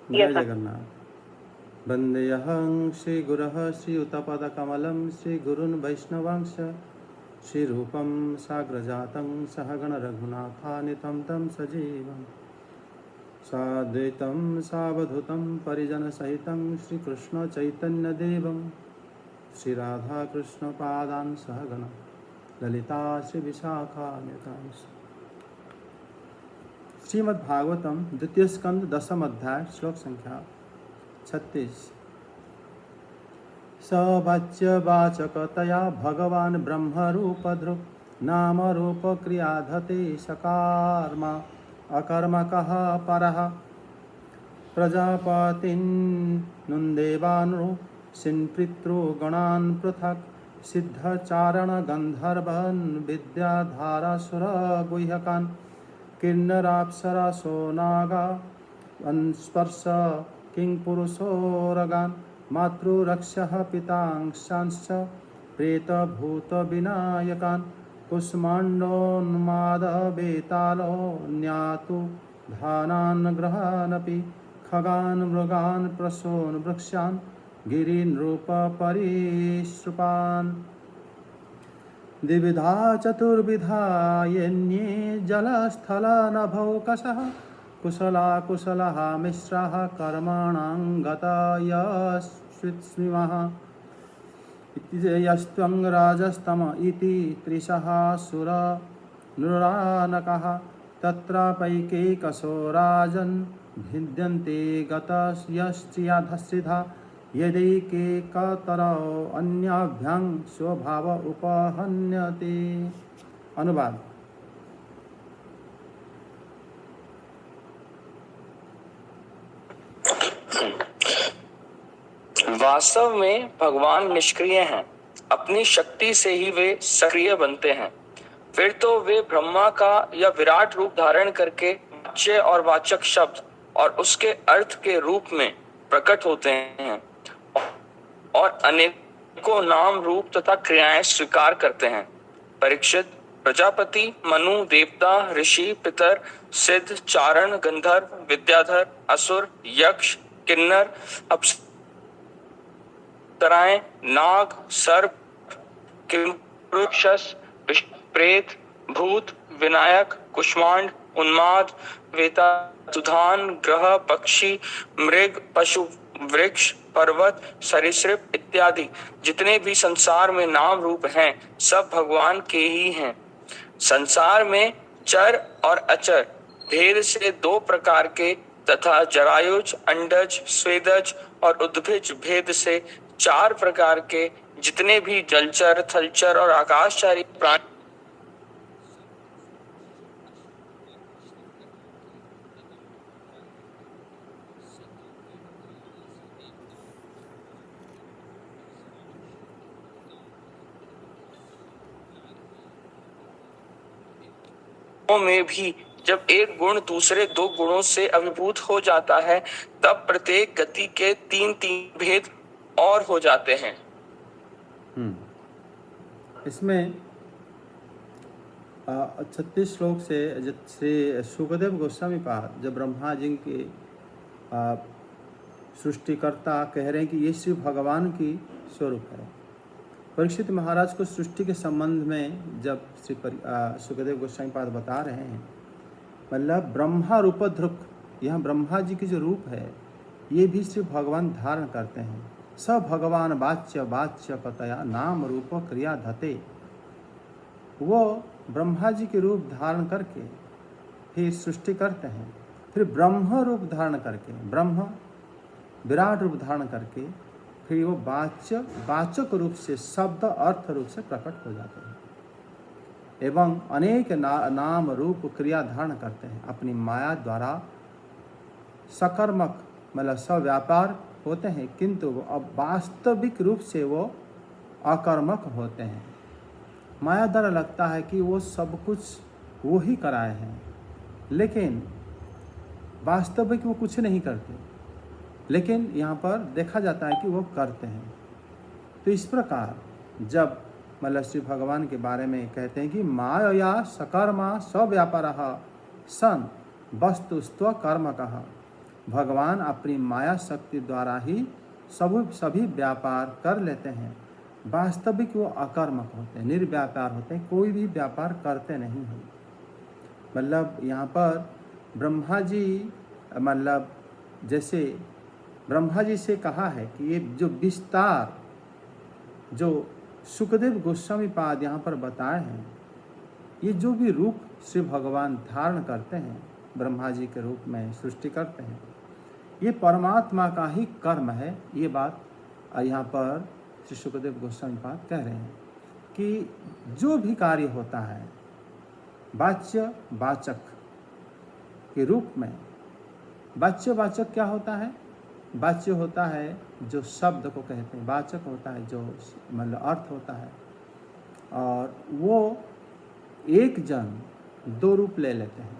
जय जगन्नाथ। वंदेऽहं श्रीगुरः श्रीयुतपदकमलं श्रीगुरून् वैष्णवांश्च श्रीरूपं साग्रजातं सहगण रघुनाथान्वितं तं सजीवं साद्वैतं सावधूतं परिजनसहितं श्रीकृष्णचैतन्यदेवं श्रीराधाकृष्णपादान् सहगण ललिता श्रीविशाखान्वितांश्च। श्रीमद्भागवतम द्वितीय स्कंद दशम अध्याय श्लोक संख्या 36। स वाच्यवाचकतया भगवान् ब्रह्मरूपधृक् नामरूपक्रियाधते सकर्मा अकर्मकः परः प्रजापतिन्नुन्देवान् पितृगणान् पृथक् सिद्धचारणगन्धर्वान् विद्याधारासुरगुह्यकान् किन्नराप्सरसो नागा स्पर्श किंपुरुषोरगान् मातृरक्षः पितांशांश्च प्रेतभूतविनायकान् कुष्माण्डोन्मादवेतालो न्यातु धानान् ग्रहानपि खगान् मृगान् प्रसून् वृक्षान् गिरिनृपपरिश्रुपान् द्विविधा चतुर्विधा यन्ये जलस्थलनभौकशः कुशलाकुशलः मिश्रः कर्मणां गतयस्विस्मिमः यस्त्वं राजस्तम इति त्रिशः नृरानकः तत्रापैकैकशो राजन् भिद्यन्ते गतयश्चियाधश्रिधा यदैकेकतरो अन्याभ्यां स्वभाव उपहन्यते। अनुवाद। वास्तव में भगवान निष्क्रिय हैं, अपनी शक्ति से ही वे सक्रिय बनते हैं। फिर तो वे ब्रह्मा का या विराट रूप धारण करके वाच्य और वाचक शब्द और उसके अर्थ के रूप में प्रकट होते हैं और अनेकों नाम रूप तथा क्रियाएं स्वीकार करते हैं। परीक्षित, प्रजापति, मनु, देवता, ऋषि, पितर, सिद्ध, चारण, गंधर्व, विद्याधर, असुर, यक्ष, किन्नर, अप्सराएं, नाग, सर्प, किंपुरुष, प्रेत, भूत, विनायक, कुष्मांड, उन्माद, वेता, दुधान, ग्रह, पक्षी, मृग, पशु, वृक्ष, पर्वत, सरीसृप इत्यादि जितने भी संसार में नाम रूप हैं, सब भगवान के ही हैं। संसार में चर और अचर भेद से दो प्रकार के तथा जरायुज, अंडज, स्वेदज और उद्भिज भेद से चार प्रकार के जितने भी जलचर, थलचर और आकाशचारी प्राणी में भी जब एक गुण दूसरे दो गुणों से अभिभूत हो जाता है, तब प्रत्येक गति के तीन तीन भेद और हो जाते हैं। इसमें 36 श्लोक से श्री सुखदेव गोस्वामी पाद जब ब्रह्मा जी के सृष्टिकर्ता कह रहे हैं कि ये श्री भगवान की स्वरूप है। परीक्षित महाराज को सृष्टि के संबंध में जब श्री सुखदेव गोस्वामी पाद बता रहे हैं, मतलब ब्रह्मा रूपधृक्, यह ब्रह्मा जी की जो रूप है ये भी श्री भगवान धारण करते हैं। स भगवान वाच्य वाच्यकतया नाम रूप क्रिया धते, वो ब्रह्मा जी के रूप धारण करके फिर सृष्टि करते हैं, फिर ब्रह्म रूप धारण करके, ब्रह्म विराट रूप धारण करके फिर वो वाचक रूप से शब्द अर्थ रूप से प्रकट हो जाते हैं एवं अनेक नाम रूप क्रिया धारण करते हैं। अपनी माया द्वारा सकर्मक मतलब सव्यापार होते हैं, किंतु वो अब वास्तविक रूप से वो अकर्मक होते हैं। माया द्वारा लगता है कि वो सब कुछ वो ही कराए हैं, लेकिन वास्तविक वो कुछ नहीं करते, लेकिन यहाँ पर देखा जाता है कि वो करते हैं। तो इस प्रकार जब मतलब श्री भगवान के बारे में कहते हैं कि माया सकर्मा स्व्यापारः सन वस्तुस्त्व कर्म कहा, भगवान अपनी माया शक्ति द्वारा ही सभी व्यापार कर लेते हैं। वास्तविक वो अकर्मक होते हैं, निर्व्यापार होते हैं, कोई भी व्यापार करते नहीं हैं। मतलब यहाँ पर ब्रह्मा जी, मतलब जैसे ब्रह्मा जी से कहा है कि ये जो विस्तार जो सुखदेव गोस्वामी पाद यहाँ पर बताए हैं, ये जो भी रूप श्री भगवान धारण करते हैं, ब्रह्मा जी के रूप में सृष्टि करते हैं, ये परमात्मा का ही कर्म है। ये बात यहाँ पर श्री सुखदेव गोस्वामी पाद कह रहे हैं कि जो भी कार्य होता है वाच्य वाचक के रूप में, वाच्य वाचक क्या होता है? वाच्य होता है जो शब्द को कहते हैं, वाचक होता है जो मतलब अर्थ होता है। और वो एक जन दो रूप ले लेते हैं,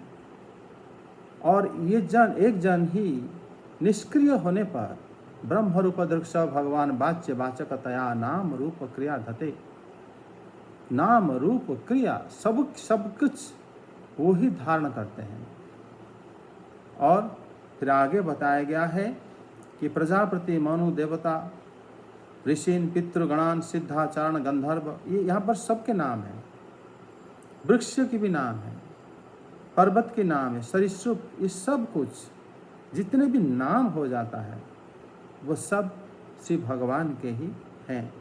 और ये जन एक जन ही निष्क्रिय होने पर ब्रह्म रूप दृक्ष भगवान वाच्य वाचकतया नाम रूप क्रिया धते। नाम रूप क्रिया सब कुछ वो ही धारण करते हैं। और फिर आगे बताया गया है कि प्रजापति मनु देवता ऋषिन पितृगणान सिद्धाचारण गंधर्व, ये यहाँ पर सबके नाम है। वृक्ष की भी नाम है, पर्वत के नाम है, सरीसृप, ये सब कुछ जितने भी नाम हो जाता है वो सब श्री भगवान के ही हैं।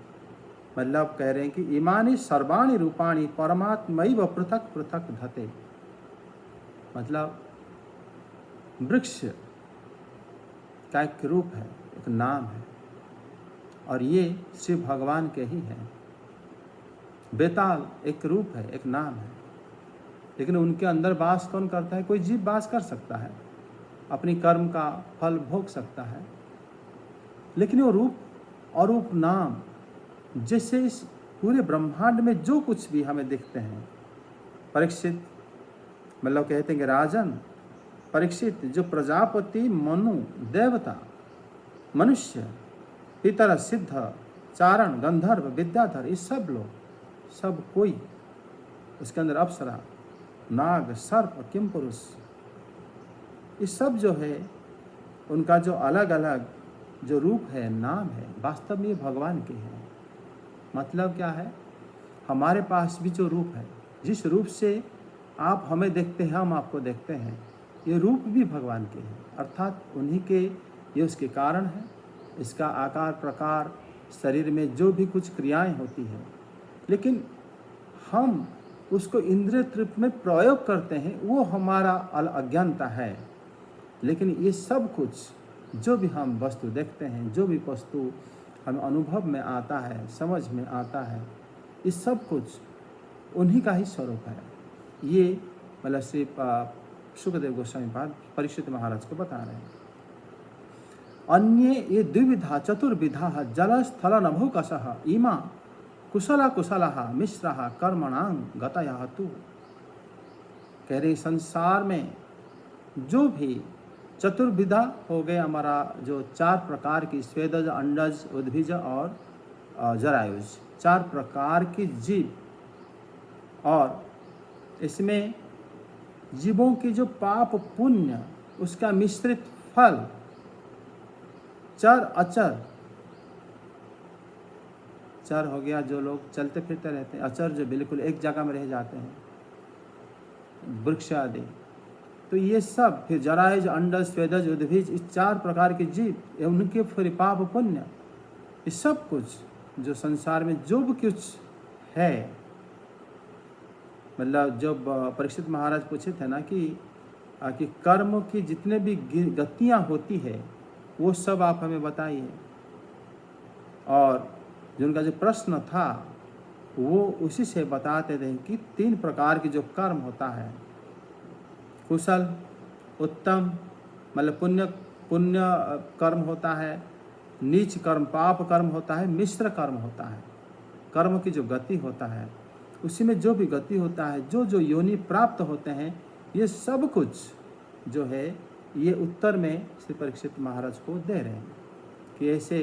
मतलब कह रहे हैं कि इमानी सर्वाणी रूपाणी परमात्मैव पृथक पृथक धते। मतलब वृक्ष का एक रूप है, एक नाम है, और ये श्री भगवान के ही हैं। बेताल एक रूप है, एक नाम है, लेकिन उनके अंदर वास कौन करता है? कोई जीव वास कर सकता है, अपनी कर्म का फल भोग सकता है, लेकिन वो रूप और रूप नाम जैसे इस पूरे ब्रह्मांड में जो कुछ भी हमें दिखते हैं। परीक्षित मतलब कहते हैं कि राजन परीक्षित, जो प्रजापति मनु देवता मनुष्य पितर सिद्ध चारण गंधर्व विद्याधर, ये सब लोग, सब कोई, उसके अंदर अप्सरा नाग सर्प किम पुरुष, ये सब जो है उनका जो अलग अलग जो रूप है, नाम है, वास्तव में भगवान के हैं। मतलब क्या है? हमारे पास भी जो रूप है, जिस रूप से आप हमें देखते हैं, हम आपको देखते हैं, ये रूप भी भगवान के हैं, अर्थात उन्हीं के, ये उसके कारण है। इसका आकार प्रकार, शरीर में जो भी कुछ क्रियाएं होती हैं, लेकिन हम उसको इंद्रिय तृप्त में प्रयोग करते हैं, वो हमारा अज्ञानता है। लेकिन ये सब कुछ जो भी हम वस्तु देखते हैं, जो भी वस्तु हमें अनुभव में आता है, समझ में आता है, ये सब कुछ उन्हीं का ही स्वरूप है। ये मतलब श्री सुखदेव गोस्वामी पाद परीक्षित महाराज को बता रहे हैं। अन्ये ये द्विविधा चतुर्विधा जल स्थल नभोकशः इमा कुशला कुशला मिश्रा कर्मणांग गतया तु। कह रहे संसार में जो भी चतुर्विधा हो गए, हमारा जो चार प्रकार की स्वेदज अंडज उद्भिज और जरायुज, चार प्रकार की जीव, और इसमें जीवों की जो पाप पुण्य उसका मिश्रित फल, चर अचर, चर हो गया जो लोग चलते फिरते रहते हैं, अचर जो बिल्कुल एक जगह में रह जाते हैं, वृक्ष आदि, तो ये सब, फिर जरायुज अंडज स्वेदज उद्भिज, इस चार प्रकार के जीव, उनके फिर पाप पुण्य, ये सब कुछ जो संसार में जो भी कुछ है। मतलब जब परीक्षित महाराज पूछे थे ना कि कर्म की जितने भी गतियाँ होती है वो सब आप हमें बताइए, और जो उनका जो प्रश्न था वो उसी से बताते थे कि तीन प्रकार की जो कर्म होता है, कुशल उत्तम मतलब पुण्य कर्म होता है, नीच कर्म पाप कर्म होता है, मिश्र कर्म होता है। कर्म की जो गति होता है उसी में जो भी गति होता है, जो जो योनि प्राप्त होते हैं, ये सब कुछ जो है ये उत्तर में श्री परीक्षित महाराज को दे रहे हैं कि ऐसे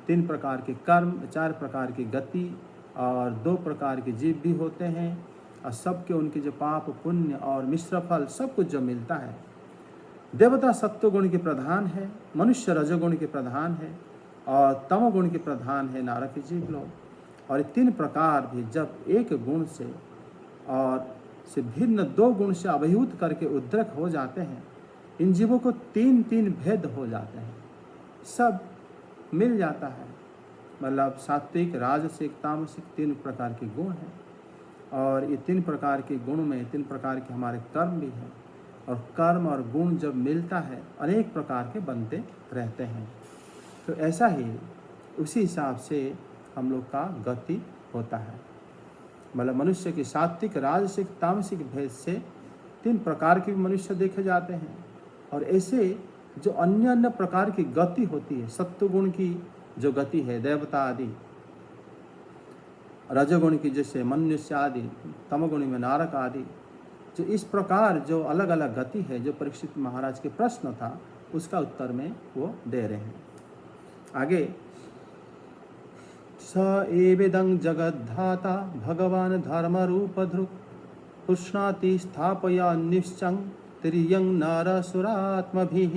तीन प्रकार के कर्म, चार प्रकार की गति और दो प्रकार के जीव भी होते हैं, और सबके उनके जो पाप पुण्य और मिश्र फल सब कुछ जो मिलता है, देवता सत्वगुण के प्रधान है, मनुष्य रजोगुण के प्रधान है और तमोगुण के प्रधान है नारकी जीव लोग। और ये तीन प्रकार भी जब एक गुण से और से भिन्न दो गुण से अभिभूत करके उद्रेक हो जाते हैं, इन जीवों को तीन तीन भेद हो जाते हैं, सब मिल जाता है। मतलब सात्विक, राजसिक, तामसिक तीन प्रकार के गुण हैं और ये तीन प्रकार के गुण में तीन प्रकार के हमारे कर्म भी हैं और कर्म और गुण जब मिलता है अनेक प्रकार के बनते रहते हैं। तो ऐसा ही उसी हिसाब से हम लोग का गति होता है। मतलब मनुष्य की सात्विक, राजसिक, तामसिक भेद से तीन प्रकार के मनुष्य देखे जाते हैं और ऐसे जो अन्य अन्य प्रकार की गति होती है, सत्वगुण की जो गति है देवता आदि, रजोगुण की जैसे मनुष्य आदि, तमोगुण में नारक आदि, जो इस प्रकार जो अलग अलग गति है, जो परीक्षित महाराज के प्रश्न था उसका उत्तर में वो दे रहे हैं। आगे, स एवेदं जगद्धाता भगवान धर्म रूप धृक् पुष्णाति स्थापया निश्चं तिर्यं नरसुरात्मभिः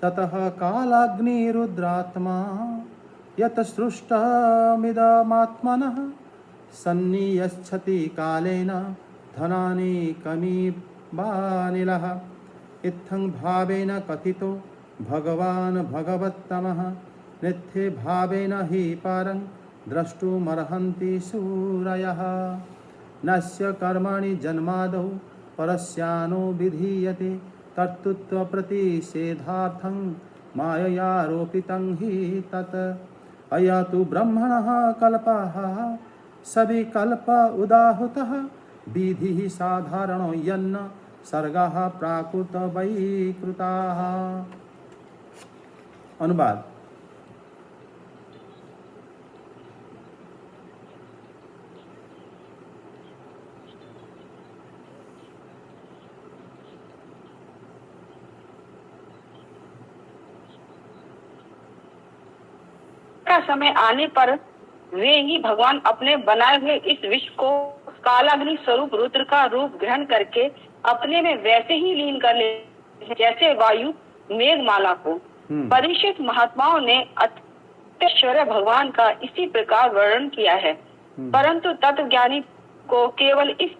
ततः कालाग्निरुद्रात्मा यत सृष्टमिदमात्मनः सन्नियच्छति कालेन धनानि कमीबानिलः इत्थं भावेन कथितो भगवान् भगवत्तमः नित्ये भावेन हि पारं द्रष्टुमर्हन्ति शूरयः नस्य कर्माणि जन्मादौ परस्यानो विधीयते कर्तृत्वप्रतिषेधार्थं माययारोपितं हि तत् अया तु ब्रह्मणः कल्पः सविकल्प उदाहृतः विधिः साधारणो यन्न सर्गाः प्राकृतवैकृताः। अनुवाद। का समय आने पर वे ही भगवान अपने बनाए हुए इस विश्व को कालाग्नि स्वरूप रुद्र का रूप ग्रहण करके अपने में वैसे ही लीन कर ले जैसे वायु मेघमाला को। परीक्षित महात्माओं ने अत्यश्वर्य भगवान का इसी प्रकार वर्णन किया है, परंतु तत्वज्ञानी को केवल इस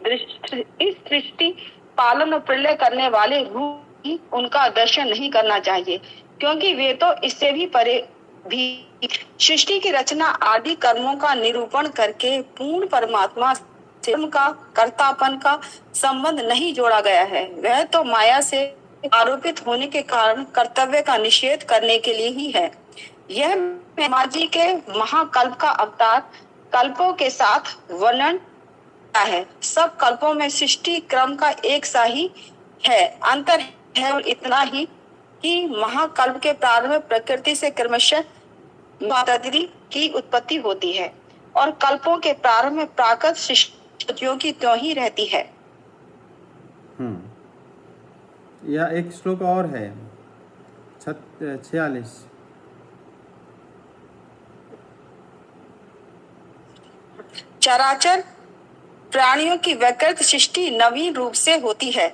सृष्टि पालन और प्रलय करने वाले रूप ही उनका दर्शन नहीं करना चाहिए, क्योंकि वे तो इससे भी परे भी सृष्टि की रचना आदि कर्मों का निरूपण करके पूर्ण परमात्मा से का कर्तापन का संबंध नहीं जोड़ा गया है। वह तो माया से आरोपित होने के कारण कर्तव्य का निषेध करने के लिए ही है। यह ब्रह्मा जी के महाकल्प का अवतार कल्पों के साथ वर्णन है। सब कल्पों में सृष्टि क्रम का एक सा ही है, अंतर है और इतना ही कि महाकल्प के प्रारंभ में प्रकृति से क्रमशः की उत्पत्ति होती है और कल्पों के प्रारंभ में प्राकृत सृष्टियों की त्यों ही रहती है। यह एक श्लोक और है 46। चराचर प्राणियों की वैकृत सृष्टि नवीन रूप से होती है।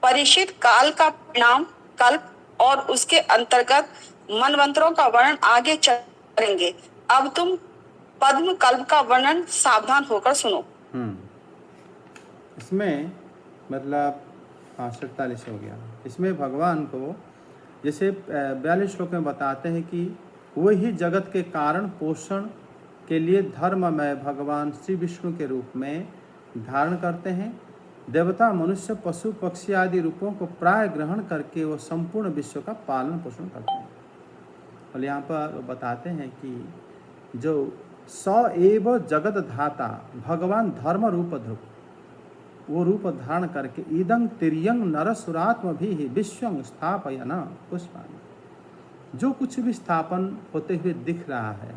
परिचित काल का परिणाम कल्प और उसके अंतर्गत मनवंतरों का वर्णन आगे करेंगे। अब तुम पद्म कल्प का वर्णन सावधान होकर सुनो। इसमें मतलब 47 हो गया। इसमें भगवान को जैसे 42 श्लोक में बताते हैं कि वही जगत के कारण पोषण के लिए धर्ममय भगवान श्री विष्णु के रूप में धारण करते हैं। देवता, मनुष्य, पशु, पक्षी आदि रूपों को प्राय ग्रहण करके वो संपूर्ण विश्व का पालन पोषण करते हैं। और यहाँ पर वो बताते हैं कि जो स एव जगत धाता भगवान धर्म रूप ध्रुव, वो रूप धारण करके इदं तिर्यं नरसुरात्म भी विश्वं स्थापयन पुष्पाणि, जो कुछ भी स्थापन होते हुए दिख रहा है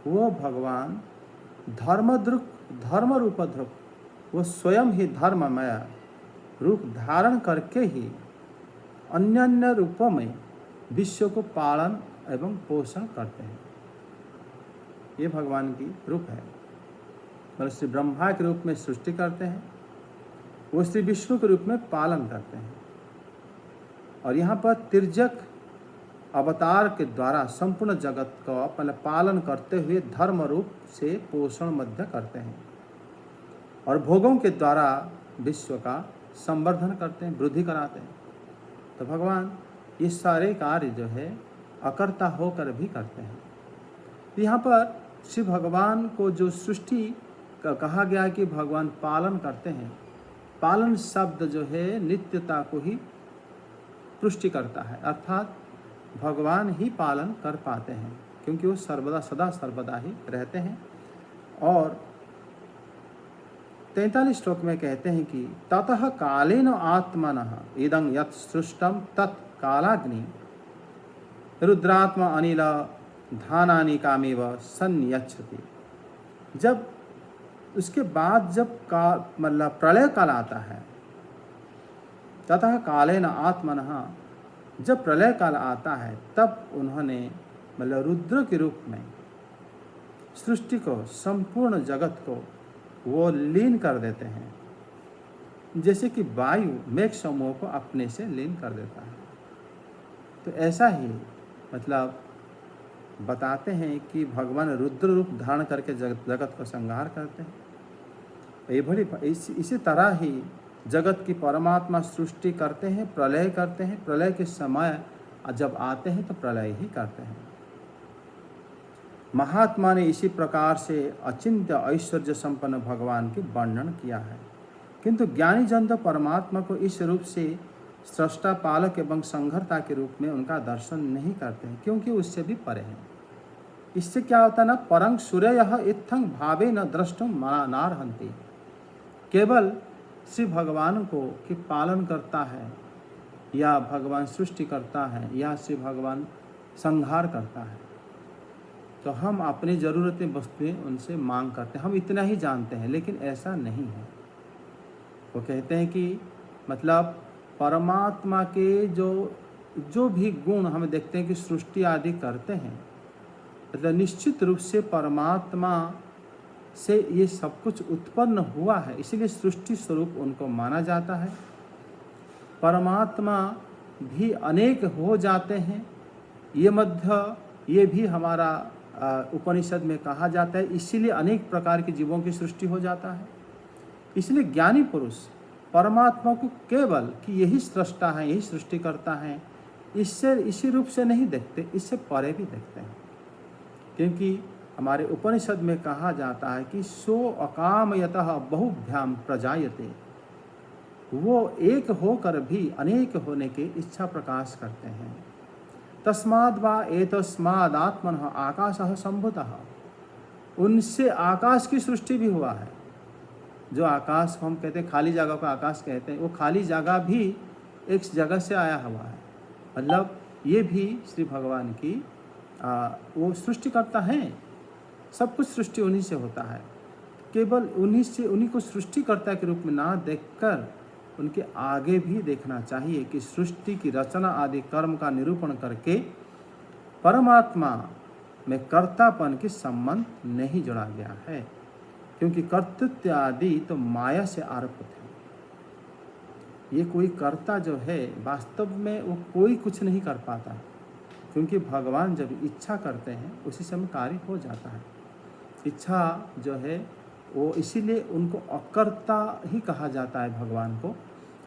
वो भगवान धर्म रूप ध्रुव, वो स्वयं ही धर्ममय रूप धारण करके ही अन्य अन्य रूपों में विश्व को पालन एवं पोषण करते हैं। ये भगवान की रूप है। मतलब श्री ब्रह्मा के रूप में सृष्टि करते हैं, वो श्री विष्णु के रूप में पालन करते हैं। और यहाँ पर तिर्यक अवतार के द्वारा संपूर्ण जगत का अपने पालन करते हुए धर्म रूप से पोषण मध्य करते हैं और भोगों के द्वारा विश्व का संवर्धन करते हैं, वृद्धि कराते हैं। तो भगवान ये सारे कार्य जो है अकर्ता होकर भी करते हैं। यहाँ पर श्री भगवान को जो सृष्टि का कहा गया है कि भगवान पालन करते हैं, पालन शब्द जो है नित्यता को ही पुष्टि करता है, अर्थात भगवान ही पालन कर पाते हैं क्योंकि वो सर्वदा सदा सर्वदा ही रहते हैं। और 43 श्लोक में कहते हैं कि ततः कालेन आत्मनः इदं यत् सृष्टम तत् कालाग्नि रुद्रात्मा अनिल धानानि कामेव संयच्छति। जब उसके बाद जब का मतलब प्रलय काल आता है, ततः कालेन आत्मनः, जब प्रलय काल आता है तब उन्होंने मतलब रुद्र के रूप में सृष्टि को, संपूर्ण जगत को वो लीन कर देते हैं, जैसे कि वायु मेघ समूह को अपने से लीन कर देता है। तो ऐसा ही मतलब बताते हैं कि भगवान रुद्र रूप धारण करके जगत को संहार करते हैं। ये बड़ी इसी तरह ही जगत की परमात्मा सृष्टि करते हैं, प्रलय करते हैं, प्रलय के समय जब आते हैं तो प्रलय ही करते हैं। महात्मा ने इसी प्रकार से अचिंत्य ऐश्वर्य संपन्न भगवान की वर्णन किया है, किंतु ज्ञानी जन तो परमात्मा को इस रूप से सृष्टा, पालक एवं संघर्ता के रूप में उनका दर्शन नहीं करते हैं, क्योंकि उससे भी परे हैं। इससे क्या होता है ना, परंग सूर्य इत्थं भावे न द्रष्टुम नारहन्ति। केवल श्री भगवान को कि पालन करता है या भगवान सृष्टि करता है या श्री भगवान संहार करता है, तो हम अपनी ज़रूरतें वस्तुएं उनसे मांग करते हैं, हम इतना ही जानते हैं, लेकिन ऐसा नहीं है। वो कहते हैं कि मतलब परमात्मा के जो भी गुण हम देखते हैं कि सृष्टि आदि करते हैं, मतलब निश्चित रूप से परमात्मा से ये सब कुछ उत्पन्न हुआ है, इसलिए सृष्टि स्वरूप उनको माना जाता है। परमात्मा भी अनेक हो जाते हैं, ये भी हमारा उपनिषद में कहा जाता है, इसीलिए अनेक प्रकार के जीवों की सृष्टि हो जाता है। इसलिए ज्ञानी पुरुष परमात्मा को केवल कि यही सृष्टा है, यही सृष्टि करता है, इसी रूप से नहीं देखते, इससे परे भी देखते हैं। क्योंकि हमारे उपनिषद में कहा जाता है कि सो अकामयतः बहुभ्याम प्रजायते, वो एक होकर भी अनेक होने की इच्छा प्रकाश करते हैं। तस्माद् वा एतस्माद् आत्मनः आकाशः सम्भूतः, उनसे आकाश की सृष्टि भी हुआ है। जो आकाश हम कहते हैं, खाली जगह को आकाश कहते हैं, वो खाली जगह भी एक जगह से आया हुआ है। मतलब ये भी श्री भगवान की वो सृष्टि करता है, सब कुछ सृष्टि उन्हीं से होता है। केवल उन्हीं को सृष्टिकर्ता के रूप में ना देखकर उनके आगे भी देखना चाहिए कि सृष्टि की रचना आदि कर्म का निरूपण करके परमात्मा में कर्तापन के संबंध नहीं जोड़ा गया है, क्योंकि कर्तृत्व आदि तो माया से आरोपित है। ये कोई कर्ता जो है वास्तव में वो कोई कुछ नहीं कर पाता, क्योंकि भगवान जब इच्छा करते हैं उसी समय कार्य हो जाता है। इच्छा जो है वो इसीलिए उनको अकर्ता ही कहा जाता है।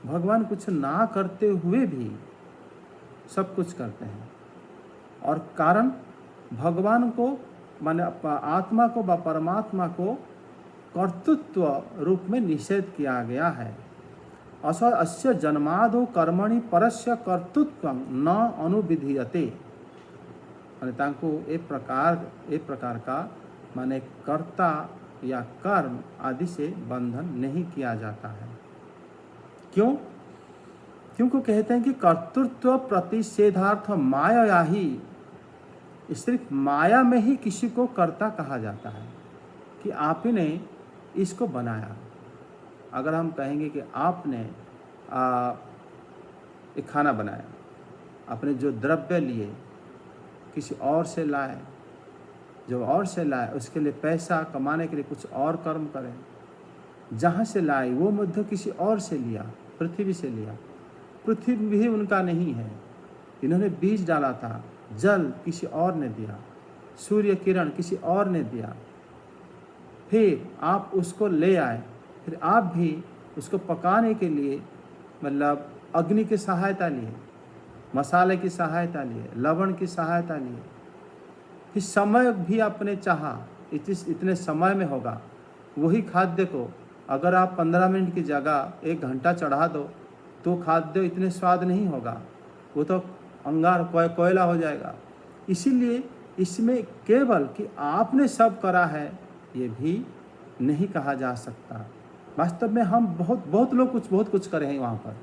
भगवान कुछ ना करते हुए भी सब कुछ करते हैं, और कारण भगवान को माने आत्मा को व परमात्मा को कर्तृत्व रूप में निषेध किया गया है। अस्य जन्मादो कर्मणि परस्य कर्तृत्व न अनुविधीयते, माने तांको एक प्रकार का माने कर्ता या कर्म आदि से बंधन नहीं किया जाता है। क्यों? क्योंकि कहते हैं कि कर्तृत्व प्रतिषेधार्थ माया ही, सिर्फ माया में ही किसी को कर्ता कहा जाता है कि आपने इसको बनाया। अगर हम कहेंगे कि आपने एक खाना बनाया, आपने जो द्रव्य लिए किसी और से लाए, जो और से लाए उसके लिए पैसा कमाने के लिए कुछ और कर्म करें, जहाँ से लाए वो मध्य किसी और से लिया, पृथ्वी से लिया, पृथ्वी भी उनका नहीं है। इन्होंने बीज डाला था, जल किसी और ने दिया, सूर्य किरण किसी और ने दिया, फिर आप उसको ले आए, फिर आप भी उसको पकाने के लिए मतलब अग्नि की सहायता लिए, मसाले की सहायता लिए, लवण की सहायता लिए, फिर समय भी आपने चाहा इतने समय में होगा। वही खाद्य को अगर आप 15 मिनट की जगह 1 घंटा चढ़ा दो तो खाद्य इतने स्वाद नहीं होगा, वो तो अंगार कोयला हो जाएगा। इसीलिए इसमें केवल कि आपने सब करा है ये भी नहीं कहा जा सकता। वास्तव में हम बहुत लोग बहुत कुछ करे हैं वहाँ पर,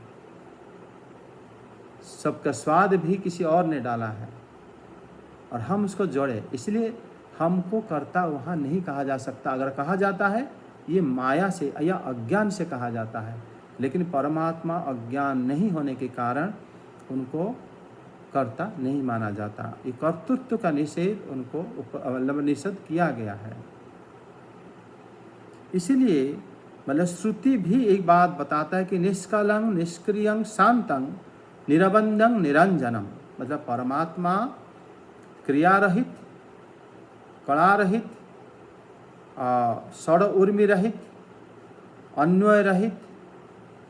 सबका स्वाद भी किसी और ने डाला है और हम उसको जोड़े, इसलिए हमको कर्ता वहाँ नहीं कहा जा सकता। अगर कहा जाता है ये माया से या अज्ञान से कहा जाता है, लेकिन परमात्मा अज्ञान नहीं होने के कारण उनको कर्ता नहीं माना जाता। ये कर्तृत्व का निषेध उनको मतलब निषेध किया गया है। इसीलिए मतलब श्रुति भी एक बात बताता है कि निष्कलंग निष्क्रियं शांतं निरबंधं निरंजनम, मतलब परमात्मा क्रिया रहित, कला रहित, षड उर्मी रहित, अन्वय रहित,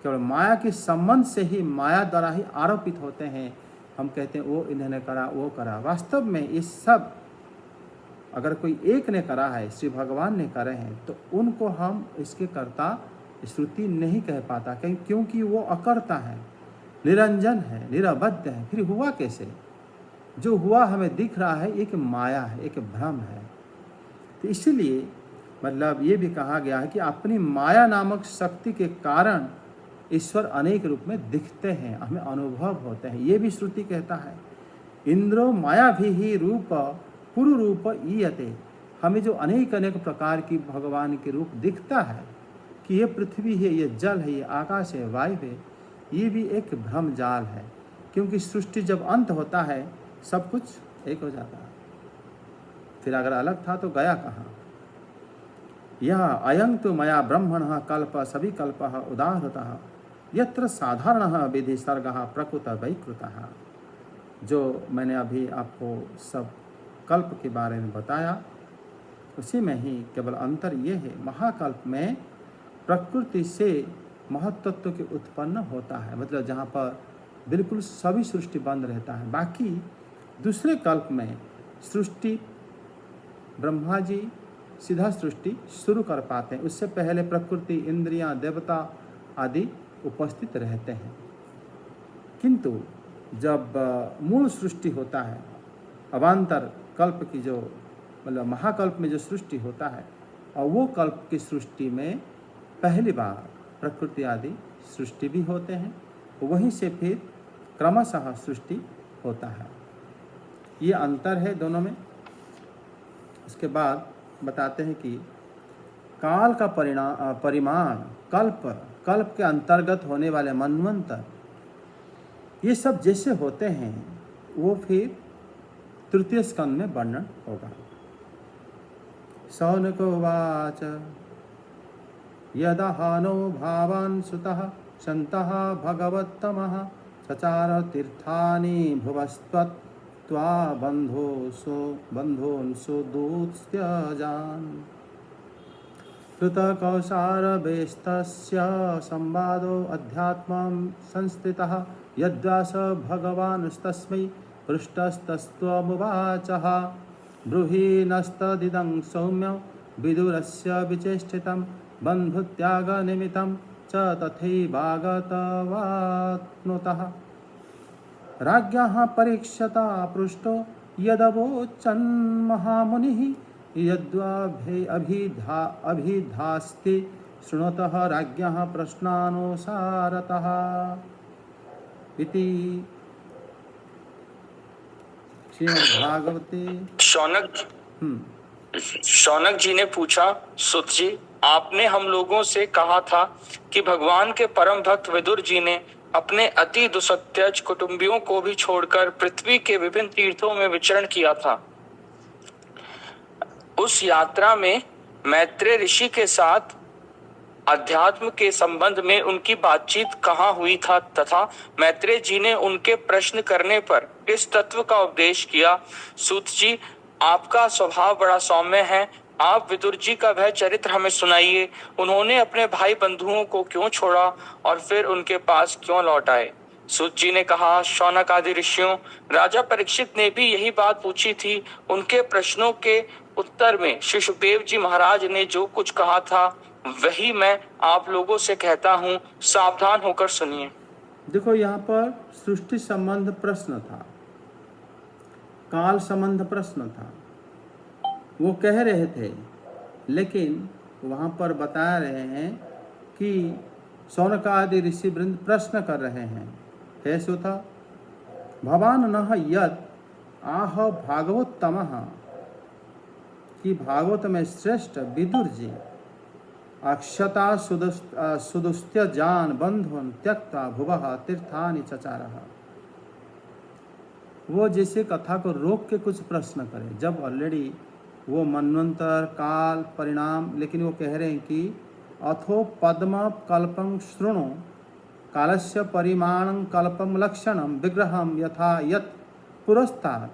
केवल माया के संबंध से ही, माया द्वारा ही आरोपित होते हैं। हम कहते हैं वो इन्होंने करा, वो करा। वास्तव में ये सब अगर कोई एक ने करा है, श्री भगवान ने करे हैं, तो उनको हम इसके कर्ता श्रुति नहीं कह पाता, क्योंकि वो अकर्ता है, निरंजन है, निरबद्ध है। फिर हुआ कैसे? जो हुआ हमें दिख रहा है एक माया है, एक भ्रम है। तो इसीलिए मतलब ये भी कहा गया है कि अपनी माया नामक शक्ति के कारण ईश्वर अनेक रूप में दिखते हैं, हमें अनुभव होते हैं। ये भी श्रुति कहता है इंद्रो माया भी ही रूप पुरु रूप ईयते, हमें जो अनेक प्रकार की भगवान के रूप दिखता है कि ये पृथ्वी है, ये जल है, ये आकाश है, वायु है, ये भी एक भ्रम जाल है। क्योंकि सृष्टि जब अंत होता है सब कुछ एक हो जाता है, फिर अगर अलग था तो गया कहाँ? यह अयं तो मया ब्रह्मणः कल्प सभी कल्पः उदाहृतः यत्र साधारणः विधि सर्गः प्रकृत वैकृतः। जो मैंने अभी आपको सब कल्प के बारे में बताया, उसी में ही केवल अंतर ये है, महाकल्प में प्रकृति से महत्त्व के उत्पन्न होता है, मतलब जहाँ पर बिल्कुल सभी सृष्टि बंद रहता है। बाकी दूसरे कल्प में सृष्टि ब्रह्मा जी सीधा सृष्टि शुरू कर पाते हैं, उससे पहले प्रकृति, इंद्रियां, देवता आदि उपस्थित रहते हैं। किंतु जब मूल सृष्टि होता है, अवान्तर कल्प की जो मतलब महाकल्प में जो सृष्टि होता है, और वो कल्प की सृष्टि में पहली बार प्रकृति आदि सृष्टि भी होते हैं, वहीं से फिर क्रमशः सृष्टि होता है। ये अंतर है दोनों में। इसके बाद बताते हैं कि काल का परिमाण, कल्प के अंतर्गत होने वाले मनवंतर, ये सब जैसे होते हैं वो फिर तृतीय स्कंद में वर्णन होगा। शौनक उवाच यदहानो भावान् सुतः सन्तः भगवत्तमः चचार तीर्थानि भुवस्त्वा बन्धोऽंसो दूत्स्त्यजान् कृतकौसारवेस्तस्य संवादो अध्यात्मं संस्थितः यद्वास भगवानस्तस्मै पृष्टस्तस्त्वमुवाचः ब्रूहीनस्तदिदं सौम्य विदुरस्य विचेष्टितं बन्धुत्यागनिमित्तं च तथैवागतवाप्नुतः राज्ञः परीक्षता पृष्टो यदवोचन्महामुनिः यद्वाभिधास्ति शृणुतः राज्ञः प्रश्नानुसारतः इति श्रीमद्भागवते। शौनक जी ने पूछा, सुत जी, आपने हम लोगों से कहा था कि भगवान के परम भक्त विदुर जी ने अपने अति दुसत्यज कुटुंबियों को भी छोड़कर पृथ्वी के विभिन्न तीर्थों में विचरण किया था। उस यात्रा में मैत्रेय ऋषि के साथ अध्यात्म के संबंध में उनकी बातचीत कहाँ हुई था तथा मैत्रेय जी ने उनके प्रश्न करने पर किस तत्व का उपदेश किया। सूत जी, आपका स्वभाव बड़ा सौम्य है, आप विदुर जी का वह चरित्र हमें सुनाइए। उन्होंने अपने भाई बंधुओं को क्यों छोड़ा और फिर उनके पास क्यों लौट आए। सूत जी ने कहा, शौनक आदि ऋषियों, राजा परीक्षित ने भी यही बात पूछी थी। उनके प्रश्नों के उत्तर में श्री सुखदेव जी महाराज ने जो कुछ कहा था वही मैं आप लोगों से कहता हूँ, सावधान होकर सुनिए। देखो, यहाँ पर सृष्टि संबंध प्रश्न था, काल संबंध प्रश्न था, वो कह रहे थे, लेकिन वहाँ पर बता रहे हैं कि शौनक आदि ऋषि वृंद प्रश्न कर रहे हैं, हे सुत, भवान नः यत् आह भागवतमः, कि भागवत में श्रेष्ठ विदुर जी अक्षता सुदुस्त्य जान बंधुन त्यक्ता भुवः तीर्थानि चचारः। वो जैसे कथा को रोक के कुछ प्रश्न करें, जब ऑलरेडी वो मनवंतर काल परिणाम, लेकिन वो कह रहे हैं कि अथो पद्म कल्पं शृणु कालस्य परिमाणं कल्पं लक्षणं विग्रहम यथा यत् पुरस्तात्,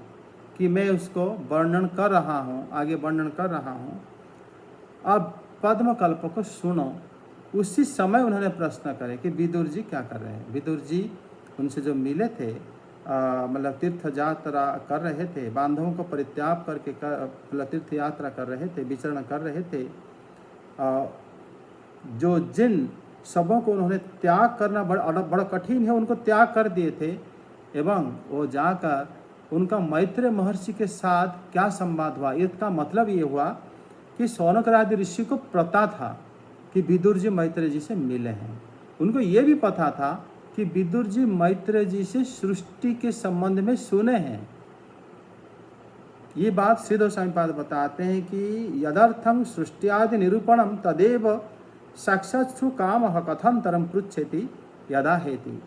कि मैं उसको वर्णन कर रहा हूँ, आगे वर्णन कर रहा हूँ। अब पद्म कल्प को सुनो। उसी समय उन्होंने प्रश्न करे कि विदुर जी क्या कर रहे हैं। विदुर जी उनसे जो मिले थे, मतलब तीर्थ यात्रा कर रहे थे, बांधवों को परित्याग करके मतलब तीर्थ यात्रा कर रहे थे, विचरण कर रहे थे। जो जिन सबों को उन्होंने त्याग करना बड़ा कठिन है, उनको त्याग कर दिए थे, एवं वो जाकर उनका मैत्रेय महर्षि के साथ क्या संवाद हुआ। इसका मतलब ये हुआ कि शौनक आदि ऋषि को पता था कि विदुर जी मैत्रेय जी से मिले हैं। उनको ये भी पता था कि विदुर जी मैत्रेय जी से सृष्टि के संबंध में सुने हैं। ये बात श्री गोस्वामीपाद बताते हैं कि यदर्थं सृष्टि आदि निरूपणम तदेव साक्षात्सु काम कथन तरम पृच्छेति यदा हेति।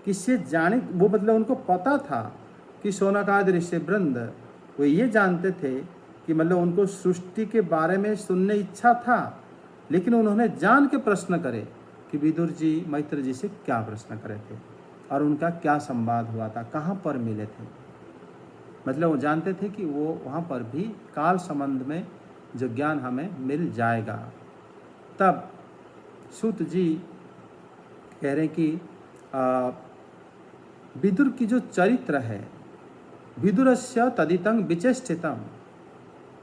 किससे जाने, वो मतलब उनको पता था कि शौनक आदि ऋषि वृंद वो ये जानते थे कि मतलब उनको सृष्टि के बारे में सुनने इच्छा था, लेकिन उन्होंने जान के प्रश्न करे कि विदुर जी मैत्रेय जी से क्या प्रश्न करे थे और उनका क्या संवाद हुआ था, कहाँ पर मिले थे। मतलब वो जानते थे कि वो वहाँ पर भी काल संबंध में जो ज्ञान हमें मिल जाएगा। तब सूत जी कह रहे हैं कि विदुर की जो चरित्र है, विदुरस्य तदितं विचेष्टितम,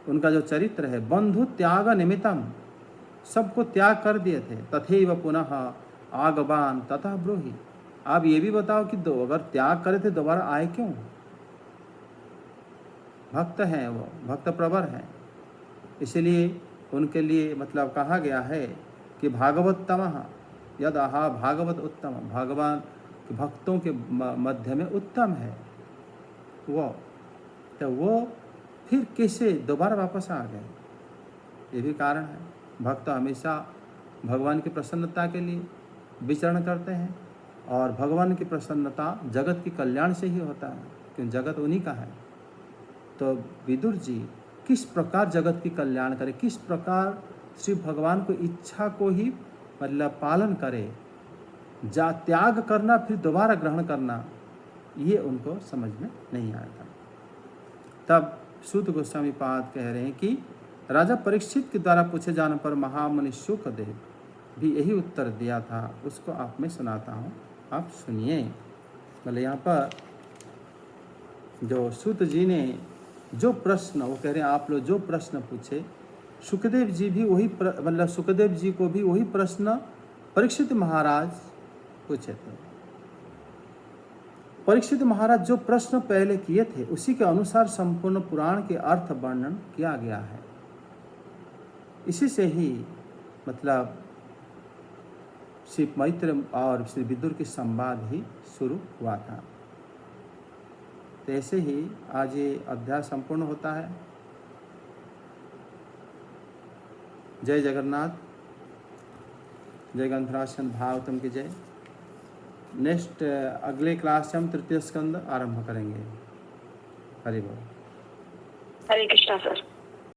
उनका जो चरित्र है, बंधु त्याग निमित्तम, सबको त्याग कर दिए थे। तथैव पुनः आगवान तथा ब्रूहि। आप ये भी बताओ कि अगर त्याग करे थे दोबारा आए क्यों। भक्त हैं, वो भक्त प्रवर हैं, इसलिए उनके लिए मतलब कहा गया है कि भागवतमः यद आहा भागवत उत्तम, भगवान के भक्तों के मध्य में उत्तम है वो। तो वो फिर कैसे दोबारा वापस आ गए, ये भी कारण है। भक्त हमेशा भगवान की प्रसन्नता के लिए विचरण करते हैं, और भगवान की प्रसन्नता जगत की कल्याण से ही होता है, क्योंकि जगत उन्हीं का है। तो विदुर जी किस प्रकार जगत की कल्याण करे, किस प्रकार श्री भगवान को इच्छा को ही मतलब पालन करे, जा त्याग करना फिर दोबारा ग्रहण करना, ये उनको समझ में नहीं आया था। तब सूत गोस्वामी पाद कह रहे हैं कि राजा परीक्षित के द्वारा पूछे जाने पर महामुनि शुकदेव भी यही उत्तर दिया था, उसको आप में सुनाता हूँ, आप सुनिए। मतलब यहाँ पर जो सूत जी ने जो प्रश्न, वो कह रहे हैं आप लोग जो प्रश्न पूछे, सुखदेव जी भी वही मतलब सुखदेव जी को भी वही प्रश्न परीक्षित महाराज पूछे थे। परीक्षित महाराज जो प्रश्न पहले किए थे उसी के अनुसार संपूर्ण पुराण के अर्थ वर्णन किया गया है। इसी से ही मतलब श्री मैत्रेय और श्री विदुर के संवाद ही शुरू हुआ था। तो ऐसे ही आज ये अध्याय संपूर्ण होता है। जय जगन्नाथ, जय ग्रंथराज भागवतम की जय। नेक्स्ट अगले क्लास से हम तृतीय स्कंद आरंभ करेंगे। हरि बोल। हरे कृष्णा सर।